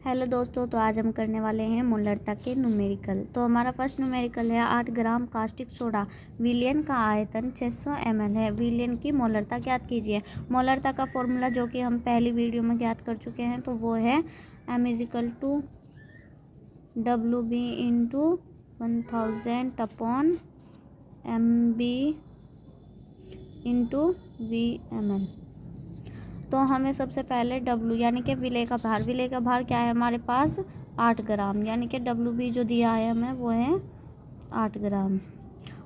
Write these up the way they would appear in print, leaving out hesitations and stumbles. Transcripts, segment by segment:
Hello दोस्तों, तो आज हम करने वाले हैं मोलरता के न्यूमेरिकल। तो हमारा फर्स्ट न्यूमेरिकल है 8 ग्राम कास्टिक सोडा, विलियन का आयतन 600 ml है। विलियन की मोलरता ज्ञात कीजिए। मोलरता का फॉर्मूला जो कि हम पहली वीडियो में ज्ञात कर चुके हैं, तो वो है m WB into 1000 upon MB into VML। तो हमें सबसे पहले W यानी कि विलेय का भार क्या है हमारे पास 8 ग्राम, यानी कि WB जो दिया है हमें वो है 8 ग्राम।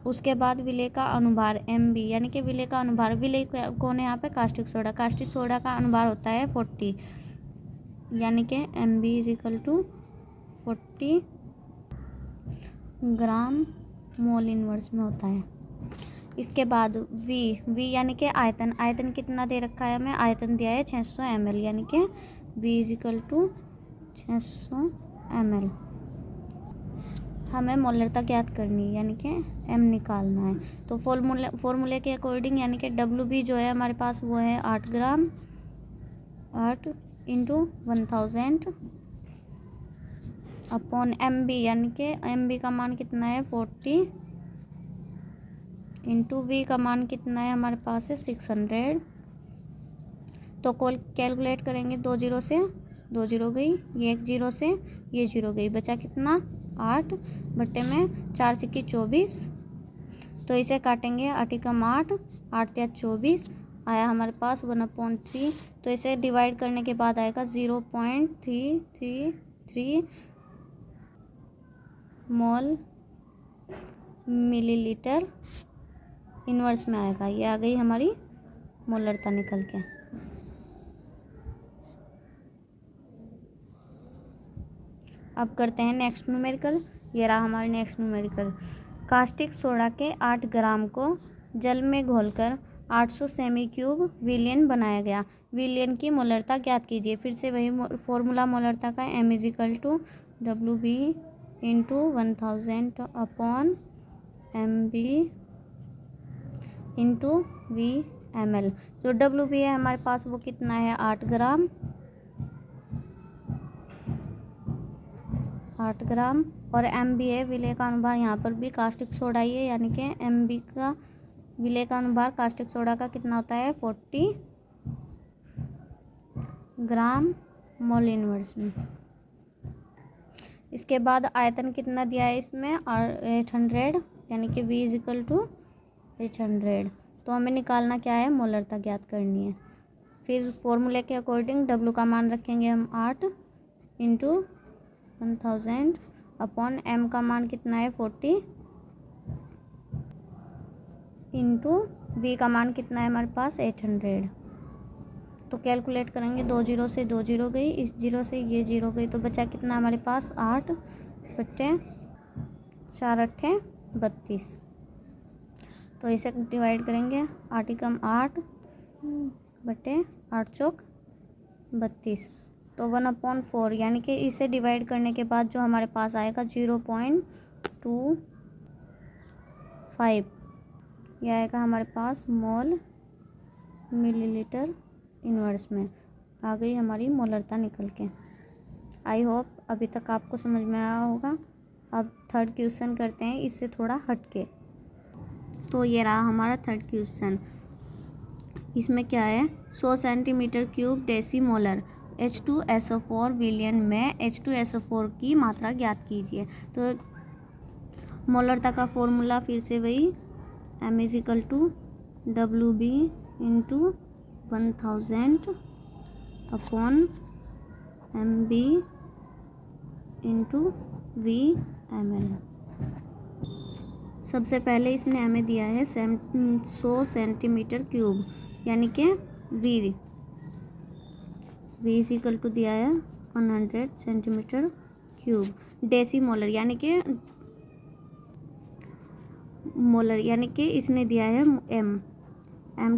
उसके बाद विलेय का अनुभार MB यानी कि विलेय का अनुभार, विलेय कौन है यहाँ पे कास्टिक सोडा का अनुभार होता है 40, यानी कि MB is equal to 40 gram mole inverse में होता है। इसके बाद V यानी कि आयतन कितना दे रखा है हमें, आयतन दिया है 600 ml, यानी कि V is equal to 600 ml। हमें मोलरता ज्ञात करनी है, यानी कि M निकालना है। तो फॉर्मूले के अकॉर्डिंग यानी कि WB जो है हमारे पास वो है 8 ग्राम, 8 इंटू 1000 अपॉन MB, यानी कि MB का मान कितना है 40 इंटू V का मान कितना है हमारे पास है 600। तो कैलकुलेट करेंगे, 2 जीरो से 2 जीरो गई, ये 1 जीरो से ये 0 गई, बचा कितना 8 बट्टे में 4 सिक्की 24। तो इसे काटेंगे 8 एकम 8, 8 या 24 आया हमारे पास 1/3। तो इसे डिवाइड करने के बाद आएगा 0.333 मोल मिलीलीटर इनवर्स में आएगा। ये आ गई हमारी मोलरता निकल के। अब करते हैं नेक्स्ट न्यूमेरिकल। ये रहा हमारा नेक्स्ट न्यूमेरिकल। कास्टिक सोडा के 8 ग्राम को जल में घोलकर 800 सेमी क्यूब विलियन बनाया गया। विलियन की मोलरता ज्ञात कीजिए। फिर से वही फॉर्मूला मोलरता का, M is equal to WB into 1000 upon MB into VML। जो WB है हमारे पास वो कितना है 8 ग्राम, 8 ग्राम, और MB है विलेय का अनुभार, यहाँ पर भी कास्टिक सोडा ही है, यानी कि MB का विलेय का अनुभार कास्टिक सोडा का कितना होता है 40 ग्राम मोल इनवर्स में। इसके बाद आयतन कितना दिया है इसमें 800, यानी कि V इज इक्वल टू 800। तो हमें निकालना क्या है, मोलरता ज्ञात करनी है। फिर फॉर्मूले के अकॉर्डिंग W का मान रखेंगे हम 8 इंटू 1000 अपॉन M का मान कितना है 40 इंटू V का मान कितना है हमारे पास 800। तो कैलकुलेट करेंगे, 2 जीरो से 2 जीरो गई, इस जीरो से ये 0 गई, तो बचा कितना हमारे पास 8 बट्टे 4 अट्ठे 32। तो इसे डिवाइड करेंगे, 8 एकम 8 बटे 8 चौक 32, तो 1/4, यानी कि इसे डिवाइड करने के बाद जो हमारे पास आएगा 0.25, यह आएगा हमारे पास मोल मिलीलीटर इनवर्स में। आ गई हमारी मोलरता निकल के। आई होप अभी तक आपको समझ में आया होगा। अब थर्ड क्वेश्चन करते हैं, इससे थोड़ा हटके। तो ये रहा हमारा थर्ड क्वेश्चन। इसमें क्या है, 100 सेंटीमीटर क्यूब डेसीमोलर H2SO4 विलियन में H2SO4 की मात्रा ज्ञात कीजिए। तो मोलरता का फॉर्मूला फिर से वही, M is equal to WB into 1000 upon MB into VML। सबसे पहले इसने हमें दिया है 100 सेंटीमीटर क्यूब, यानी कि V इज इक्वल टू दिया है 100 सेंटीमीटर क्यूब। डेसीमोलर यानी कि मोलर, यानी कि इसने दिया है M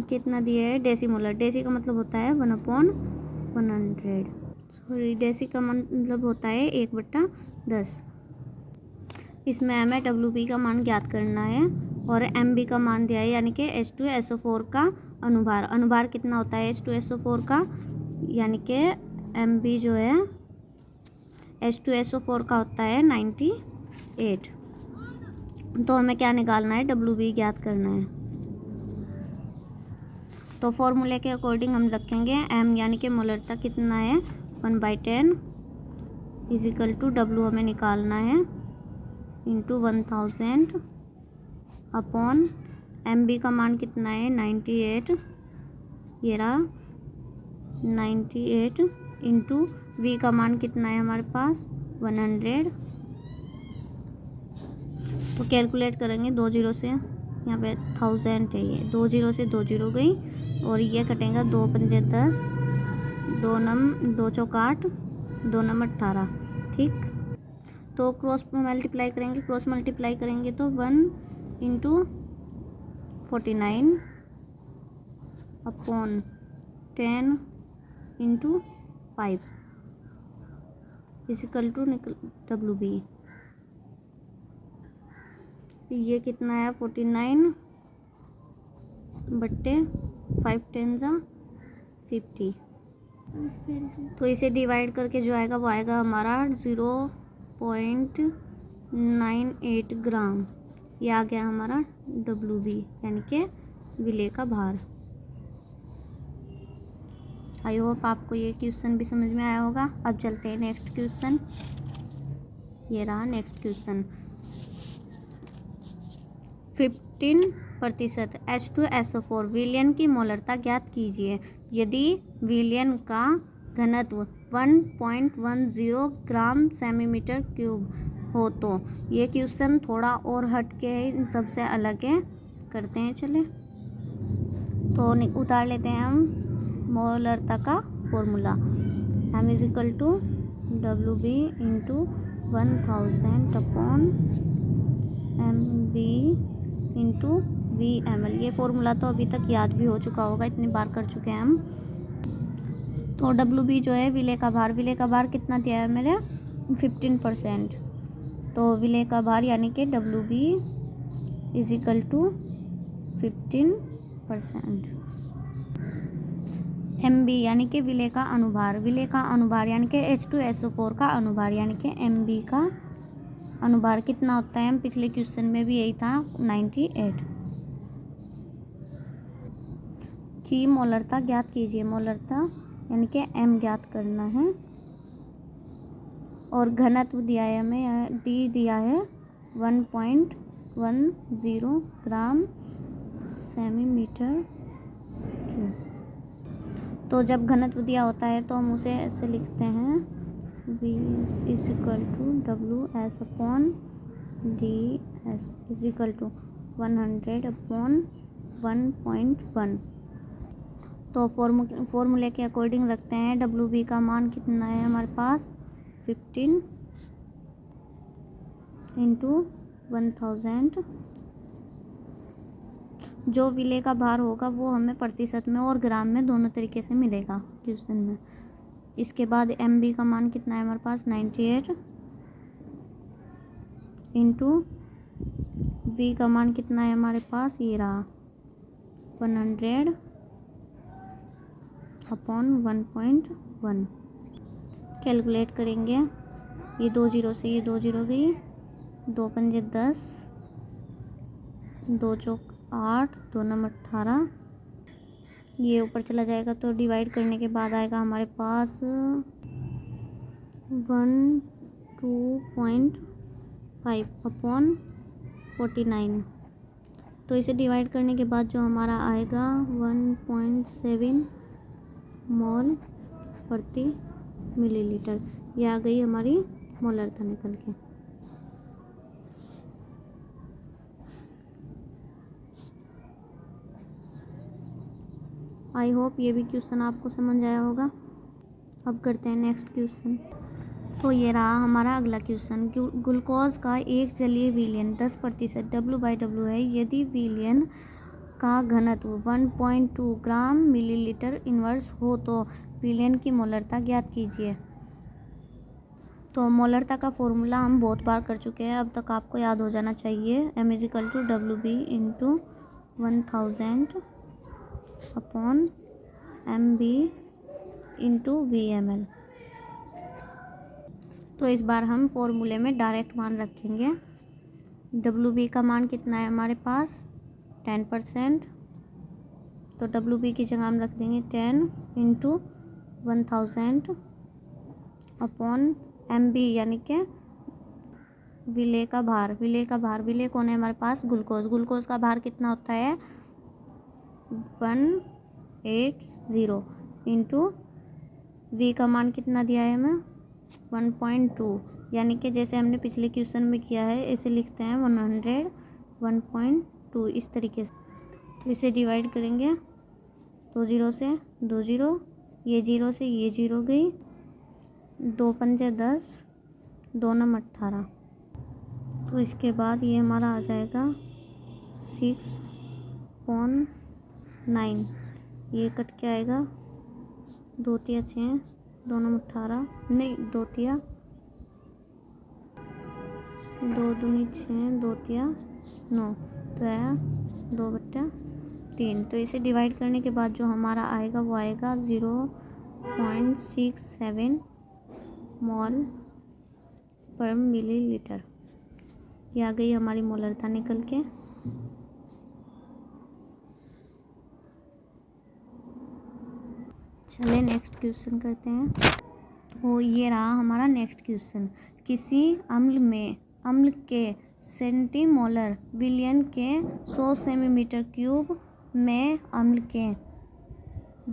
कितना दिया है डेसीमोलर। डेसी का मतलब होता है 1/100, सॉरी डेसी का मतलब होता है 1/10। इसमें हमें WB का मान ज्ञात करना है और MB का मान दिया है, यानी कि H2SO4 का अनुभार कितना होता है H2SO4 का, यानी कि MB जो है H2SO4 का होता है 98। तो हमें क्या निकालना है, WB ज्ञात करना है। तो फॉर्मूले के अकॉर्डिंग हम रखेंगे m यानी कि मोलरता कितना है 1/10 इजिकल टू W हमें निकालना है इंटू 1000 अपॉन MB का मान कितना है 98, ये रहा 98 इंटू V का मान कितना है हमारे पास 100। तो कैलकुलेट करेंगे 2 जीरो से, यहाँ पे 1000 है, ये 2 जीरो से 2 जीरो गई और ये कटेगा 2 पंजे 10, 2 चौक 8, 2 नंबर 18। ठीक, तो क्रॉस मल्टीप्लाई करेंगे तो 1 into 49 upon 10 into 5 is equal to WB। ये कितना है 49 बट्टे 5 10 जा 50। तो इसे डिवाइड करके जो आएगा वो आएगा हमारा 0.98 ग्राम। ये आ गया हमारा WB यानी कि विलेय का भार। आई होप आपको ये क्वेश्चन भी समझ में आया होगा। अब चलते हैं नेक्स्ट क्वेश्चन। ये रहा नेक्स्ट क्वेश्चन। 15% H2SO4 विलयन की मोलरता ज्ञात कीजिए यदि विलयन का घनत्व 1.10 ग्राम सेमीमीटर क्यूब हो। तो ये क्वेश्चन थोड़ा और हट के है, इन सबसे अलग है। करते हैं चले, तो उतार लेते हैं हम मोलरता का formula. M is equal to WB into 1000 upon MB into VML। ये फॉर्मूला तो अभी तक याद भी हो चुका होगा, इतनी बार कर चुके हैं हम। तो WB जो है विलेय का भार कितना दिया है मेरे 15%। तो विलेय का भार यानी कि WB इजिकल टू 15%। MB यानी कि विलेय का अनुभार यानी कि H2SO4 का अनुभार यानी कि MB का अनुभार कितना होता है। हम पिछले क्वेश्चन में भी यही था 98 की मोलरता ज्ञात कीजिए। मोलरता यानी कि M ज्ञात करना है और घनत्व दिया है हमें D दिया है 1.10 ग्राम सेमीमीटर क्यूब। तो जब घनत्व दिया होता है तो हम उसे ऐसे लिखते हैं V is equal to WS upon DS is equal to 100 upon 1.1। तो फॉर्मूले के अकॉर्डिंग रखते हैं। WB का मान कितना है हमारे पास 15 इंटू 1000। जो विलेय का भार होगा वो हमें प्रतिशत में और ग्राम में दोनों तरीके से मिलेगा क्वेश्चन में। इसके बाद MB का मान कितना है हमारे पास 98 इंटू V का मान कितना है हमारे पास, ये रहा 100 अपॉन 1.1। कैलकुलेट करेंगे, ये 2 जीरो से ये 2 जीरो गई, 2 पंजे 10, 2 चौक 8, 2 नंबर 18। ये ऊपर चला जाएगा तो डिवाइड करने के बाद आएगा हमारे पास 102.5 अपॉन 49। तो इसे डिवाइड करने के बाद जो हमारा आएगा 1.7 मोल प्रति मिलीलीटर। ये आ गई हमारी मोलरता निकल के। आई होप ये भी क्वेश्चन आपको समझ आया होगा। अब करते हैं नेक्स्ट क्वेश्चन। तो ये रहा हमारा अगला क्वेश्चन। ग्लूकोज का एक जलीय विलयन 10% W/W है यदि विलयन का घनत्व 1.2 ग्राम मिलीलीटर इनवर्स हो तो विलयन की मोलरता ज्ञात कीजिए। तो मोलरता का फॉर्मूला हम बहुत बार कर चुके हैं, अब तक आपको याद हो जाना चाहिए। M is equal to WB into 1000 upon MB into VML। तो इस बार हम फॉर्मूले में डायरेक्ट मान रखेंगे। WB का मान कितना है हमारे पास 10%, तो WB की जगह हम रख देंगे 10 इंटू 1000 अपॉन MB, यानी कि विलेय का भार। विलेय कौन है हमारे पास? ग्लूकोज का भार कितना होता है 180 इंटू V का मान कितना दिया है हमें 1.2, यानी कि जैसे हमने पिछले क्वेश्चन में किया है इसे लिखते हैं 100 1.2 इस तरीके से। तो इसे डिवाइड करेंगे, 2 0 से 2 0, ये 0 से ये 0 गई, 2 पंजे 10, 2 नम 18। तो इसके बाद ये हमारा आ जाएगा 6.9, ये कट के आएगा 2 तिया 6, 2 नम 18, नहीं 2 तिया 2 दूनी 6, 2 तिया 9, तो आया 2/3। तो इसे डिवाइड करने के बाद जो हमारा आएगा वो आएगा 0.67 मोल पर मिलीलीटर। ये आ गई हमारी मोलरता निकल के। चलिए नेक्स्ट क्वेश्चन करते हैं। तो ये रहा हमारा नेक्स्ट क्वेश्चन। किसी अम्ल के सेंटीमोलर विलयन के 100 सेमीमीटर क्यूब में अम्ल के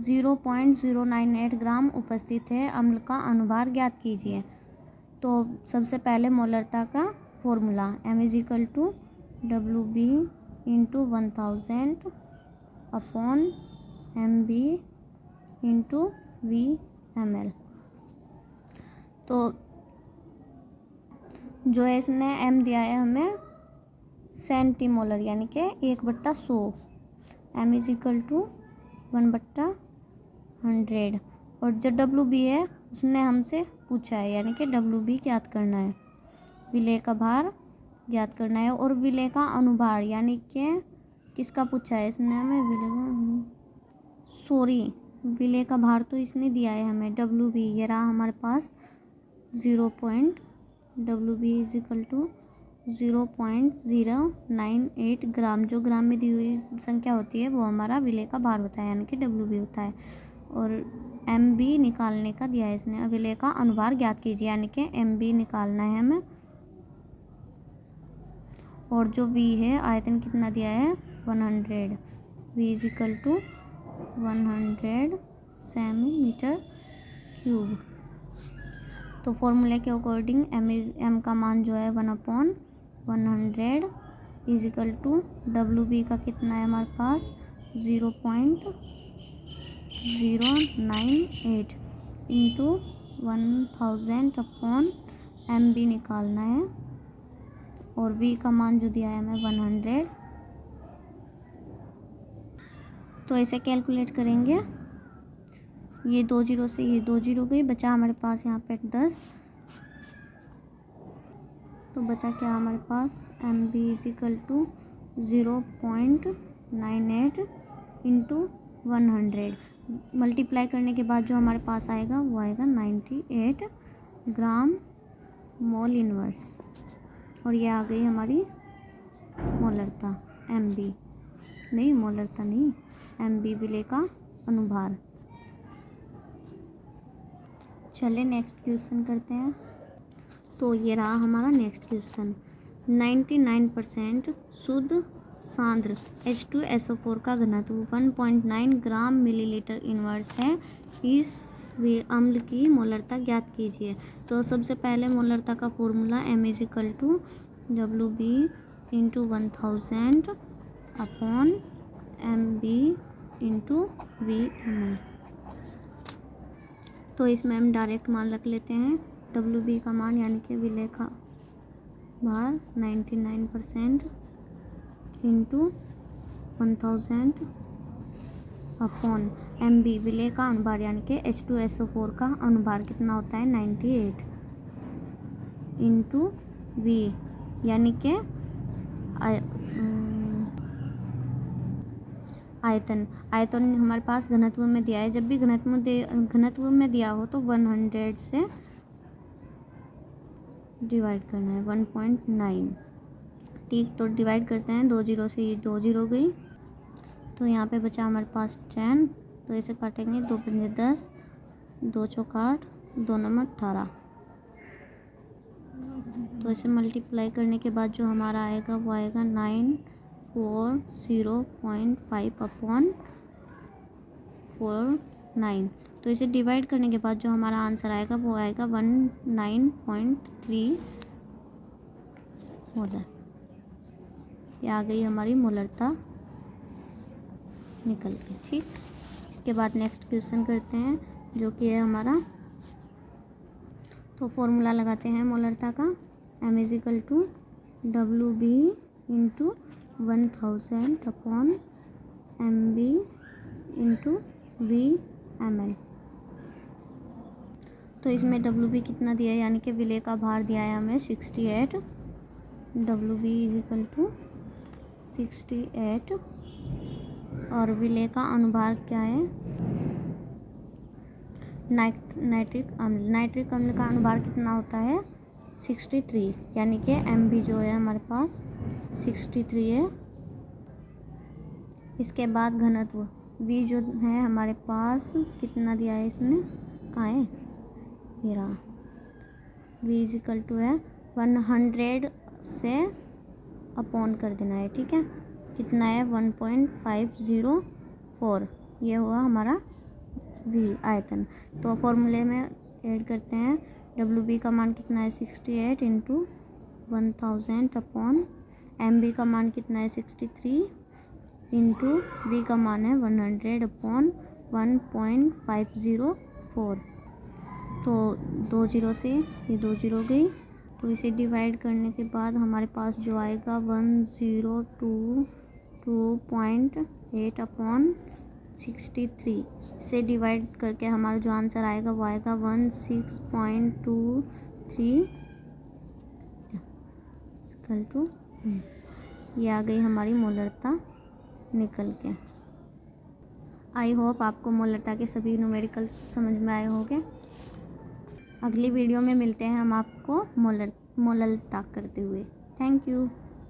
0.098 ग्राम उपस्थित है। अम्ल का अनुभार ज्ञात कीजिए। तो सबसे पहले मोलरता का formula M=WB into 1000 upon MB into VmL। तो जो है इसने M दिया है हमें सेंटीमोलर, यानी कि 1/100, M=1/100। और जो WB है उसने हमसे पूछा है, यानी कि WB ज्ञात करना है, विलेय का भार ज्ञात करना है। और विलेय का अनुभार, यानी कि किसका पूछा है इसने हमें, विलेय का भार तो इसने दिया है हमें WB, ये रहा हमारे पास 0.WB=0.098 ग्राम। जो ग्राम में दी हुई संख्या होती है वो हमारा विलेय का भार होता है, यानी कि WB होता है। और MB निकालने का दिया है इसने, विलेय का अनुभार ज्ञात कीजिए, यानी कि MB निकालना है हमें। और जो V है आयतन कितना दिया है 100, V=100 सेमीमीटर क्यूब। तो फॉर्मूले के अकॉर्डिंग M का मान जो है 1/100 WB का कितना है हमारे पास 0.098 इंटू 1000 अपॉन MB निकालना है। और V का मान जो दिया है हमें 100। तो इसे कैलकुलेट करेंगे, ये 2 0 से ये 2 0 गई, बचा हमारे पास यहाँ पे 10। तो बचा क्या हमारे पास MB=0.98 इंटू 100। मल्टीप्लाई करने के बाद जो हमारे पास आएगा वो आएगा 98 ग्राम मोल इनवर्स। और ये आ गई हमारी मोलरता MB, नहीं मोलरता नहीं, MB विलेय का अनुभार। चलिए नेक्स्ट क्वेश्चन करते हैं। तो ये रहा हमारा नेक्स्ट क्वेश्चन। 99% शुद्ध सांद्र H2SO4 का घनत्व 1.9 ग्राम मिलीलीटर इनवर्स है। इस अम्ल की मोलरता ज्ञात कीजिए। तो सबसे पहले मोलरता का formula M=WB into 1000 upon MB into VmL। तो इसमें हम डायरेक्ट मान रख लेते हैं। WB का मान, यानी कि विलेय का भार 99% इंटू 1000 अपॉन MB विलेय का अनुभार, यानी कि H2SO4 का अनुभार कितना होता है 98 इंटू V, यानी कि आयतन हमारे पास घनत्व में दिया है। जब भी घनत्व में दिया हो तो 100 से डिवाइड करना है 1.9। ठीक, तो डिवाइड करते हैं, 2 जीरो से 2 जीरो गई, तो यहाँ पे बचा हमारे पास 10। तो इसे काटेंगे, 2 पंजे 10, 2 चौक 8, 2 नंबर 18। तो इसे मल्टीप्लाई करने के बाद जो हमारा आएगा वो आएगा 940.5 अपॉन 49। तो इसे डिवाइड करने के बाद जो हमारा आंसर आएगा वो आएगा 19.3 मोलर। ये आ गई हमारी मोलरता निकल के। ठीक, इसके बाद नेक्स्ट क्वेश्चन करते हैं जो कि है हमारा, तो फॉर्मूला लगाते हैं मोलरता का। m is equal to WB into 1000 upon MB into VML। तो इसमें WB कितना दिया है, यानी कि विले का भार दिया है हमें 68। WB इज इक्वल टू 68 और विले का अनुभार क्या है, नाइट्रिक अम्ल का अनुभार कितना होता है 63, यानी कि MB जो है हमारे पास 63 है। इसके बाद घनत्व V जो है हमारे पास कितना दिया है, इसमें कहाँ है, ये रहा। V इज इक्वल टू है 100 से अपॉन कर देना है। ठीक है, कितना है 1.504, ये हुआ हमारा V आयतन। तो फॉर्मूले में ऐड करते हैं, WB का मान कितना है 68 इंटू 1000 अपॉन MB का मान कितना है 63 इंटू V का मान है 100 अपॉन 1.504। तो 2 जीरो से ये 2 जीरो गई, तो इसे डिवाइड करने के बाद हमारे पास जो आएगा 1022.8 अपॉन 63 से डिवाइड करके हमारा जो आंसर आएगा वो आएगा 16.23 इक्वल टू, ये आ गई हमारी मोलरता निकल के। आई होप आपको मोलरता के सभी न्यूमेरिकल समझ में आए होंगे। अगली वीडियो में मिलते हैं हम आपको मोलरता करते हुए। Thank you.